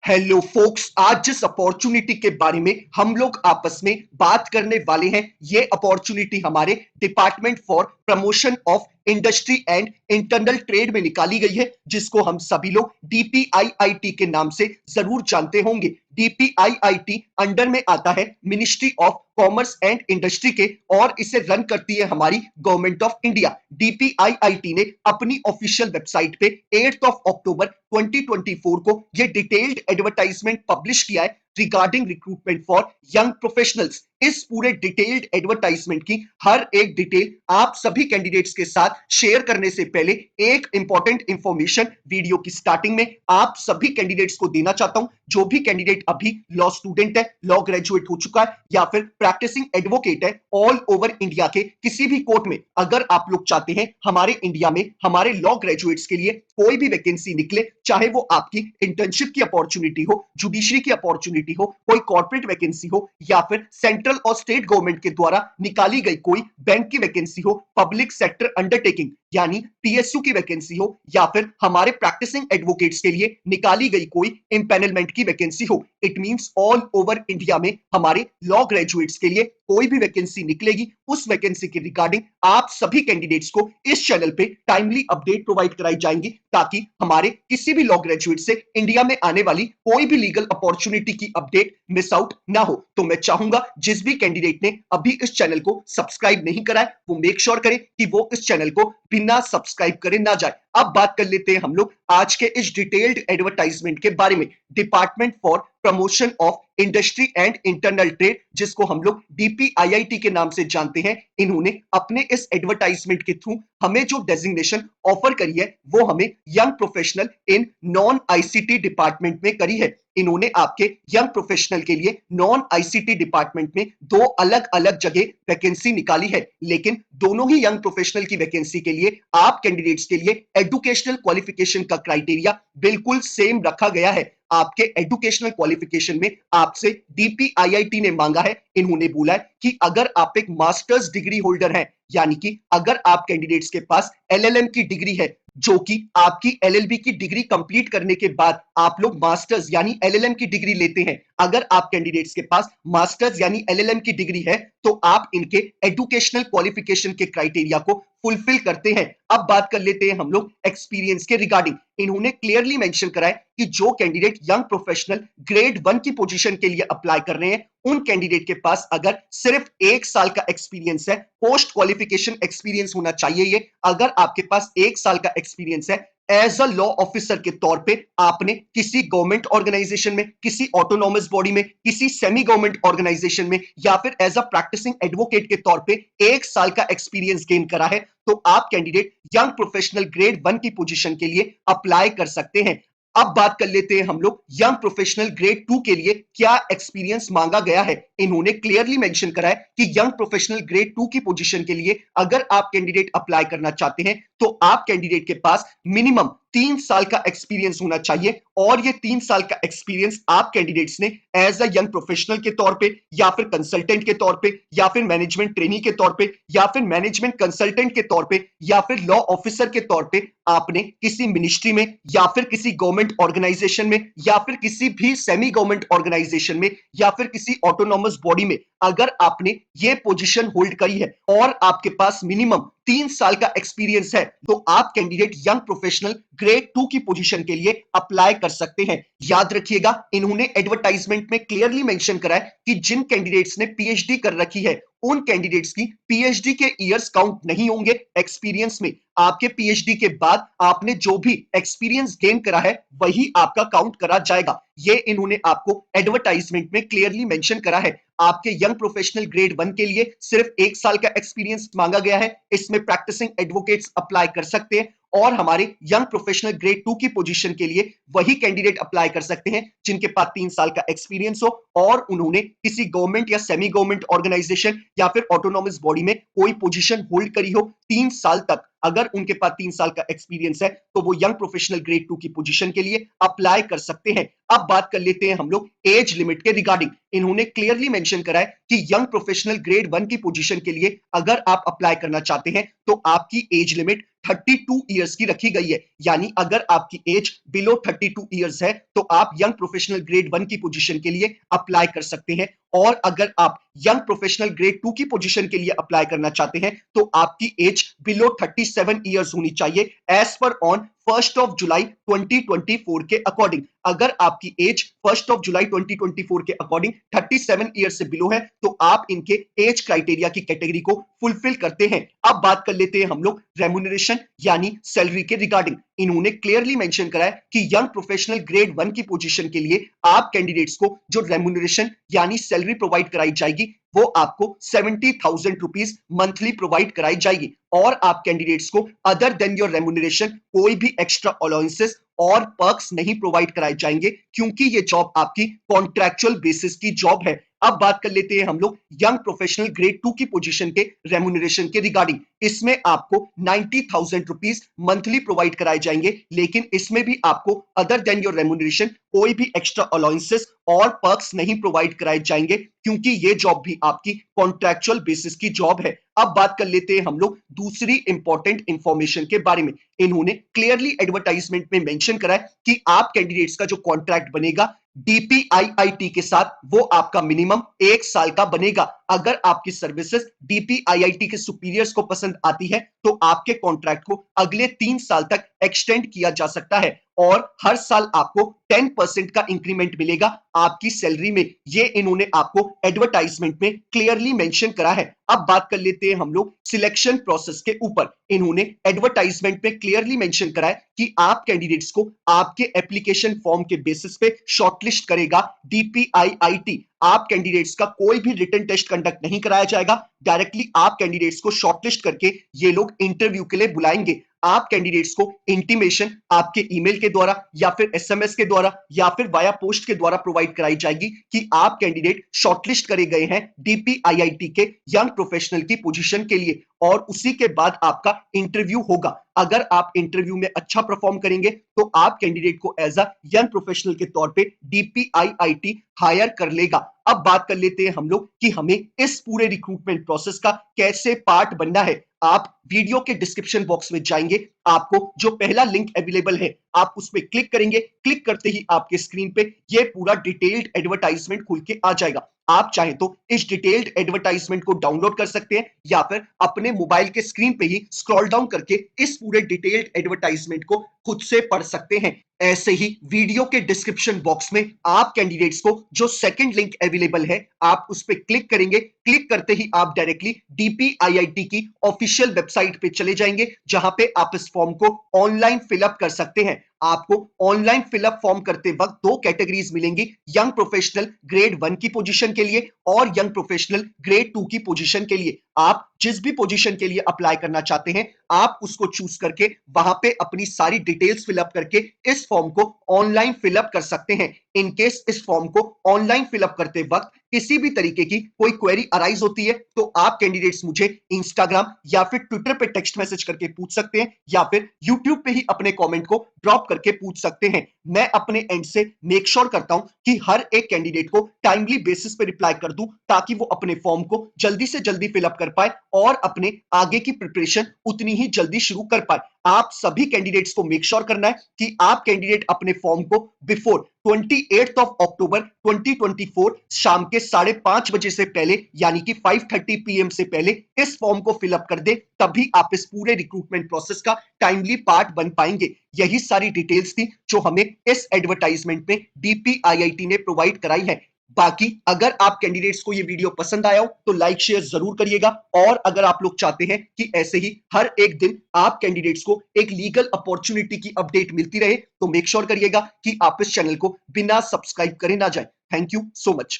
Hello focus, आज जिस opportunity के बारे में हम लोग आपस में बात करने वाले हैं, ये अपॉर्चुनिटी हमारे department for promotion of industry and internal trade में निकाली गई है, जिसको हम सभी लोग डीपीआईआईटी के नाम से जरूर जानते होंगे। डीपीआईआईटी अंडर में आता है ministry of commerce and industry के, और इसे रन करती है हमारी गवर्नमेंट ऑफ इंडिया। डीपीआईआईटी ने अपनी ऑफिशियल वेबसाइट पे 8 अक्टूबर 2024 को ये डिटेल्ड एडवर्टाइजमेंट पब्लिश किया है regarding recruitment for young professionals. इस पूरे डिटेल्ड एडवर्टाइजमेंट की हर एक डिटेल आप सभी कैंडिडेट्स के साथ शेयर करने से पहले एक इंपॉर्टेंट इंफॉर्मेशन वीडियो की स्टार्टिंग में आप सभी कैंडिडेट्स को देना चाहता हूं। जो भी कैंडिडेट अभी लॉ स्टूडेंट है, लॉ ग्रेजुएट हो चुका है या फिर प्रैक्टिसिंग एडवोकेट है, ऑल ओवर इंडिया के किसी भी कोर्ट में अगर आप लोग चाहते हैं हमारे इंडिया में हमारे लॉ ग्रेजुएट्स के लिए कोई भी वैकेंसी निकले, चाहे वो आपकी इंटर्नशिप की अपॉर्चुनिटी हो, जुडिशरी की अपॉर्चुनिटी हो, कोई कॉर्पोरेट वैकेंसी हो, या फिर सेंट्रल और स्टेट गवर्नमेंट के द्वारा निकाली गई कोई बैंक की वैकेंसी हो, पब्लिक सेक्टर अंडरटेकिंग यानी पीएसयू की वैकेंसी हो, या फिर हमारे प्रैक्टिसिंग एडवोकेट्स के लिए निकाली गई कोई इंपैनलमेंट की वैकेंसी हो, it means all over India में हमारे लॉ ग्रेजुएट्स के लिए कोई भी वैकेंसी निकलेगी, उस वैकेंसी के रिगार्डिंग आप सभी कैंडिडेट्स को इस चैनल पे टाइमली अपडेट प्रोवाइड कराई जाएंगी, ताकि हमारे किसी भी लॉ ग्रेजुएट से इंडिया में आने वाली कोई भी लीगल अपॉर्चुनिटी की अपडेट मिस आउट ना हो। तो मैं चाहूंगा जिस भी कैंडिडेट ने अभी इस चैनल को सब्सक्राइब नहीं करा है, वो मेक श्योर करे कि वो इस चैनल को बिना सब्सक्राइब करे ना जाए। अब बात कर लेते हैं हम लोग आज के इस डिटेल्ड एडवर्टाइजमेंट के बारे में। Department for promotion of industry and internal trade, जिसको हम लोग डीपीआईआईटी के नाम से जानते हैं, इन्होंने अपने इस एडवर्टाइजमेंट के थ्रू हमें जो डेजिग्नेशन ऑफर करी है वो हमें young professional in non ICT department में करी है। इन्होंने आपके यंग प्रोफेशनल के लिए नॉन आईसीटी डिपार्टमेंट में दो अलग अलग जगह वैकेंसी निकाली है, लेकिन दोनों ही यंग प्रोफेशनल की वैकेंसी के लिए आप कैंडिडेट्स के लिए एजुकेशनल क्वालिफिकेशन का क्राइटेरिया बिल्कुल सेम रखा गया है। आपके एजुकेशनल क्वालिफिकेशन में आपसे डीपीआईआईटी ने मांगा है, इन्होंने बोला है कि अगर आप एक मास्टर्स डिग्री होल्डर हैं, यानी कि अगर आप कैंडिडेट्स के पास एलएलएम की डिग्री है, जो कि आपकी एलएलबी की डिग्री कंप्लीट करने के बाद आप लोग मास्टर्स यानी एलएलएम की डिग्री लेते हैं, अगर आप कैंडिडेट्स के पास मास्टर्स यानी एलएलएम की डिग्री है तो आप इनके एजुकेशनल क्वालिफिकेशन के क्राइटेरिया को फुलफिल करते हैं। अब बात कर लेते हैं हम लोग एक्सपीरियंस के रिगार्डिंग। इन्होंने क्लियरली मेंशन करा है कि जो कैंडिडेट यंग प्रोफेशनल ग्रेड 1 की पोजीशन के लिए अप्लाई कर रहे हैं, उन कैंडिडेट के पास अगर सिर्फ 1 साल का एक्सपीरियंस है, पोस्ट क्वालिफिकेशन एक्सपीरियंस होना चाहिए ये। अगर आपके पास 1 साल का एक्सपीरियंस है एज अ लॉ ऑफिसर के तौर पे, आपने किसी गवर्नमेंट ऑर्गेनाइजेशन में, किसी ऑटोनॉमस बॉडी में, किसी सेमी गवर्नमेंट ऑर्गेनाइजेशन में, या फिर एज अ प्रैक्टिसिंग एडवोकेट के तौर पे 1 साल का एक्सपीरियंस गेन करा है, तो आप कैंडिडेट यंग प्रोफेशनल ग्रेड 1 की पोजीशन के लिए अप्लाई कर सकते हैं। अब बात कर लेते हैं हम लोग यंग प्रोफेशनल ग्रेड 2 के लिए क्या एक्सपीरियंस मांगा गया है। इन्होंने क्लियरली मेंशन करा है कि यंग प्रोफेशनल ग्रेड 2 की पोजीशन के लिए अगर आप कैंडिडेट अप्लाई करना चाहते हैं तो आप कैंडिडेट के पास मिनिमम 3 साल का एक्सपीरियंस होना चाहिए, और ये 3 साल का एक्सपीरियंस आप कैंडिडेट्स ने एज अ यंग प्रोफेशनल के तौर पे, या फिर कंसल्टेंट के तौर पे, या फिर मैनेजमेंट ट्रेनी के तौर पे, या फिर मैनेजमेंट कंसल्टेंट के तौर पे, या फिर लॉ ऑफिसर के तौर पे आपने किसी मिनिस्ट्री में, या फिर किसी गवर्नमेंट ऑर्गेनाइजेशन में, या फिर किसी भी सेमी गवर्नमेंट ऑर्गेनाइजेशन में, या फिर किसी ऑटोनॉमस बॉडी में अगर आपने ये पोजीशन होल्ड करी है और आपके पास मिनिमम 3 साल का एक्सपीरियंस है, तो आप कैंडिडेट यंग प्रोफेशनल ग्रेड 2 की पोजीशन के लिए अप्लाई कर सकते हैं। याद रखिएगा, इन्होंने एडवर्टाइजमेंट में क्लियरली मेंशन करा है कि जिन कैंडिडेट्स ने पीएचडी कर रखी है, उन कैंडिडेट्स की पीएचडी के ईयर्स काउंट नहीं होंगे एक्सपीरियंस में। आपके पीएचडी के बाद आपने जो भी एक्सपीरियंस गेन करा है वही आपका काउंट करा जाएगा। ये इन्होंने आपको एडवर्टाइजमेंट में क्लियरली मेंशन करा है। आपके यंग प्रोफेशनल ग्रेड 1 के लिए सिर्फ 1 साल का एक्सपीरियंस मांगा गया है, इसमें प्रैक्टिसिंग एडवोकेट्स अप्लाई कर सकते हैं, और हमारे यंग प्रोफेशनल ग्रेड 2 की पोजीशन के लिए वही कैंडिडेट अप्लाई कर सकते हैं जिनके पास 3 साल का एक्सपीरियंस हो और उन्होंने किसी गवर्नमेंट या सेमी गवर्नमेंट ऑर्गेनाइजेशन या फिर ऑटोनॉमस बॉडी में कोई पोजीशन होल्ड करी हो 3 साल तक। अगर उनके पास 3 साल का एक्सपीरियंस है तो वो यंग प्रोफेशनल ग्रेड 2 की पोजीशन के लिए अप्लाई कर सकते हैं। अब बात कर लेते हैं हम लोग एज लिमिट के रिगार्डिंग। इन्होंने क्लियरली मेंशन करा है कि यंग प्रोफेशनल ग्रेड 1 की पोजीशन के लिए अगर आप अप्लाई करना चाहते हैं तो आपकी एज लिमिट 32 ईयर्स की रखी गई है। यानी अगर आपकी एज बिलो 32 ईयर्स है तो आप यंग प्रोफेशनल ग्रेड 1 की पोजीशन के लिए अप्लाई कर सकते हैं, और अगर आप यंग प्रोफेशनल ग्रेड 2 की पोजीशन के लिए अप्लाई करना चाहते हैं तो आपकी एज बिलो 37 ईयर्स होनी चाहिए एज पर ऑन 1 जुलाई 2024 के अकॉर्डिंग। अगर आपकी एज 1 जुलाई 2024 के अकॉर्डिंग 37 ईयर से बिलो है तो आप इनके एज क्राइटेरिया की कैटेगरी को फुलफिल करते हैं। अब बात कर लेते हैं हम लोग रेम्यूनरेशन यानी सैलरी के रिगार्डिंग। इन्होंने क्लियरली मेंशन करा है कि यंग प्रोफेशनल ग्रेड 1 की पोजीशन के लिए आप कैंडिडेट्स को जो रेम्यूनरेशन यानी सैलरी प्रोवाइड कराई जाएगी वो आपको 70,000 रुपीज मंथली प्रोवाइड कराई जाएगी, और आप कैंडिडेट्स को अदर देन योर रेम्यूनरेशन कोई भी एक्स्ट्रा अलाउंसेस और पर्क्स नहीं प्रोवाइड कराए जाएंगे, क्योंकि ये जॉब आपकी कॉन्ट्रैक्चुअल बेसिस की जॉब है। अब बात कर लेते हैं हम लोग यंग प्रोफेशनल ग्रेड 2 की पोजीशन के रेम्यूनरेशन के रिगार्डिंग। इसमें आपको 90,000 रुपीज मंथली प्रोवाइड कराए जाएंगे, लेकिन इसमें भी आपको अदर देन योर रेम्यूनरेशन कोई भी एक्स्ट्रा अलाउंसेस और पर्क्स नहीं प्रोवाइड कराए जाएंगे, क्योंकि ये जॉब भी आपकी कॉन्ट्रैक्चुअल बेसिस की जॉब है। अब बात कर लेते हैं हम लोग दूसरी इंपॉर्टेंट इंफॉर्मेशन के बारे में। इन्होंने क्लियरली एडवर्टाइजमेंट में मेंशन करा है कि आप कैंडिडेट्स का जो कॉन्ट्रैक्ट बनेगा डीपीआईआईटी के साथ वो आपका मिनिमम 1 साल का बनेगा। अगर आपकी सर्विसेज डीपीआईआईटी के सुपीरियर्स को पसंद आती है तो आपके कॉन्ट्रैक्ट को अगले 3 साल तक एक्सटेंड किया जा सकता है, और हर साल आपको 10% का इंक्रीमेंट मिलेगा आपकी सैलरी में। ये इन्होंने आपको एडवर्टाइजमेंट में क्लियरली मेंशन करा है। अब बात कर लेते हैं हम लोग सिलेक्शन प्रोसेस के ऊपर। इन्होंने एडवर्टाइजमेंट में क्लियरली मेंशन करा है कि आप कैंडिडेट्स को आपके एप्लीकेशन फॉर्म के बेसिस पे शॉर्टलिस्ट करेगा डीपीआईआईटी। आप कैंडिडेट्स का कोई भी रिटन टेस्ट कंडक्ट नहीं कराया जाएगा, डायरेक्टली आप कैंडिडेट्स को शॉर्टलिस्ट करके ये लोग इंटरव्यू के लिए बुलाएंगे। आप कैंडिडेट्स को इंटीमेशन आपके ईमेल के द्वारा या फिर एसएमएस के द्वारा या फिर वाया पोस्ट के द्वारा प्रोवाइड कराई जाएगी कि आप कैंडिडेट शॉर्टलिस्ट करे गए हैं डीपीआईआईटी के यंग प्रोफेशनल की पोजीशन के लिए, और उसी के बाद आपका इंटरव्यू होगा। अगर आप इंटरव्यू में अच्छा परफॉर्म करेंगे तो आप कैंडिडेट को एज अ यंग प्रोफेशनल के तौर पे डीपीआईआईटी हायर कर लेगा। अब बात कर लेते हैं हम लोग कि हमें इस पूरे रिक्रूटमेंट प्रोसेस का कैसे पार्ट बनना है। आप वीडियो के डिस्क्रिप्शन बॉक्स में जाएंगे, आपको जो पहला लिंक अवेलेबल है आप उस पर क्लिक करेंगे। क्लिक करते ही आपके स्क्रीन पे ये पूरा डिटेल्ड एडवर्टाइजमेंट खुल के आ जाएगा। आप चाहे तो इस डिटेल्ड एडवर्टाइजमेंट को डाउनलोड कर सकते हैं या फिर अपने मोबाइल के स्क्रीन पे ही स्क्रॉल डाउन करके इस पूरे डिटेल्ड एडवर्टाइजमेंट को खुद से पढ़ सकते हैं। ऐसे ही वीडियो के डिस्क्रिप्शन बॉक्स में आप कैंडिडेट्स को जो सेकंड लिंक अवेलेबल है आप उस पर क्लिक करेंगे। क्लिक करते ही आप डायरेक्टली डीपीआईआईटी की ऑफिशियल वेबसाइट पे चले जाएंगे, जहां पे आप इस फॉर्म को ऑनलाइन फिलअप कर सकते हैं। आपको ऑनलाइन फिलअप फॉर्म करते वक्त दो कैटेगरीज मिलेंगी, यंग प्रोफेशनल ग्रेड 1 की पोजीशन के लिए और यंग प्रोफेशनल ग्रेड 2 की पोजीशन के लिए। आप जिस भी पोजीशन के लिए अप्लाई करना चाहते हैं आप उसको चूज करके वहां पे अपनी सारी डिटेल्स फिलअप करके इस फॉर्म को ऑनलाइन फिलअप कर सकते हैं। इन केस इस फॉर्म को ऑनलाइन फिलअप करते वक्त किसी भी तरीके की कोई क्वेरी अराइज होती है तो आप कैंडिडेट्स मुझे इंस्टाग्राम या फिर ट्विटर पे टेक्स्ट मैसेज करके पूछ सकते हैं या फिर यूट्यूब पे ही अपने कमेंट को ड्रॉप करके पूछ सकते हैं। मैं अपने एंड से मेक श्योर करता हूं कि हर एक कैंडिडेट को टाइमली बेसिस पे रिप्लाई कर दूं, ताकि वो अपने फॉर्म को जल्दी से जल्दी फिलअप कर पाए और अपने आगे की प्रिपरेशन उतनी ही जल्दी शुरू कर पाए। आप सभी कैंडिडेट्स को मेक श्योर करना है कि आप कैंडिडेट अपने फॉर्म को बिफोर 28 ऑफ अक्टूबर 2024 शाम के 5:30 बजे से पहले यानी कि 5:30 पीएम से पहले इस फॉर्म को फिलअप कर दे, तभी आप इस पूरे रिक्रूटमेंट प्रोसेस का टाइमली पार्ट बन पाएंगे। यही सारी डिटेल्स थी जो हमें इस एडवर्टाइजमेंट में डीपीआईआईटी ने प्रोवाइड कराई है। बाकी अगर आप कैंडिडेट्स को ये वीडियो पसंद आया हो तो लाइक शेयर जरूर करिएगा, और अगर आप लोग चाहते हैं कि ऐसे ही हर एक दिन आप कैंडिडेट्स को एक लीगल अपॉर्चुनिटी की अपडेट मिलती रहे तो मेक श्योर करिएगा कि आप इस चैनल को बिना सब्सक्राइब करे ना जाए। Thank you so much.